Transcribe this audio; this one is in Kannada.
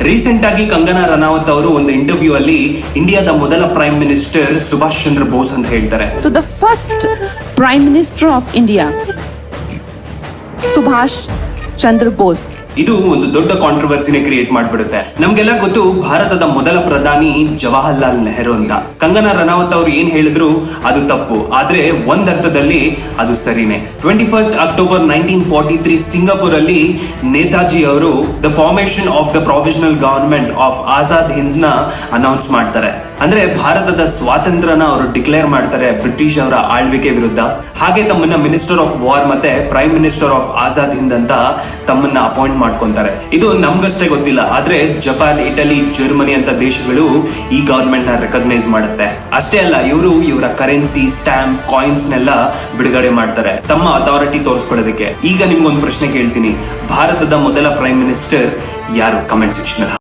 ರೀಸೆಂಟ್ ಆಗಿ ಕಂಗನಾ ರನಾವತ್ ಅವರು ಒಂದು ಇಂಟರ್ವ್ಯೂ ಅಲ್ಲಿ ಇಂಡಿಯಾದ ಮೊದಲ ಪ್ರೈಮ್ ಮಿನಿಸ್ಟರ್ ಸುಭಾಷ್ ಚಂದ್ರ ಬೋಸ್ ಅಂತ ಹೇಳ್ತಾರೆ. To the first Prime Minister of India, Subhash Chandra Bose. ಇದು ಒಂದು ದೊಡ್ಡ ಕಾಂಟ್ರವರ್ಸಿನೇ ಕ್ರಿಯೇಟ್ ಮಾಡ್ಬಿಡುತ್ತೆ. ನಮ್ಗೆಲ್ಲ ಗೊತ್ತು ಭಾರತದ ಮೊದಲ ಪ್ರಧಾನಿ ಜವಾಹರ್ಲಾಲ್ ನೆಹರು ಅಂತ. ಕಂಗನಾ ರನಾವತ್ ಅವರು ಏನ್ ಹೇಳಿದ್ರು ಅದು ತಪ್ಪು, ಆದ್ರೆ ಒಂದರ್ಥದಲ್ಲಿ ಅದು ಸರಿನೇ. 21 ಅಕ್ಟೋಬರ್ 1943 ಸಿಂಗಾಪುರ್ ಅಲ್ಲಿ ನೇತಾಜಿ ಅವರು the formation of the provisional government of Azad Hind ನ ಅನೌನ್ಸ್ ಮಾಡ್ತಾರೆ. ಅಂದ್ರೆ ಭಾರತದ ಸ್ವಾತಂತ್ರ್ಯನ ಅವರು ಡಿಕ್ಲೇರ್ ಮಾಡ್ತಾರೆ ಬ್ರಿಟಿಷ್ ಅವರ ಆಳ್ವಿಕೆ ವಿರುದ್ಧ. ಹಾಗೆ ತಮ್ಮನ್ನ ಮಿನಿಸ್ಟರ್ ಆಫ್ ವಾರ್ ಮತ್ತೆ prime minister of Azad Hind ಅಂತ ತಮ್ಮನ್ನ ಅಪಾಯಿಂಟ್ ಮಾಡ್ಕೊಂತಾರೆ. ಇದು ನಮ್ಗಷ್ಟೇ ಗೊತ್ತಿಲ್ಲ, ಆದ್ರೆ ಜಪಾನ್, ಇಟಲಿ, ಜರ್ಮನಿ ಅಂತ ದೇಶಗಳು ಈ ಗವರ್ಮೆಂಟ್ ನ ರೆಕಗ್ನೈಸ್ ಮಾಡುತ್ತೆ. ಅಷ್ಟೇ ಅಲ್ಲ, ಇವರ ಕರೆನ್ಸಿ, ಸ್ಟಾಂಪ್, ಕಾಯಿನ್ಸ್ ನೆಲ್ಲ ಬಿಡುಗಡೆ ಮಾಡ್ತಾರೆ ತಮ್ಮ ಅಥಾರಿಟಿ ತೋರಿಸ್ಕೊಳ್ಳೋದಕ್ಕೆ. ಈಗ ನಿಮ್ಗೊಂದು ಪ್ರಶ್ನೆ ಕೇಳ್ತೀನಿ, ಭಾರತದ ಮೊದಲ ಪ್ರೈಮ್ ಮಿನಿಸ್ಟರ್ ಯಾರು? Comment section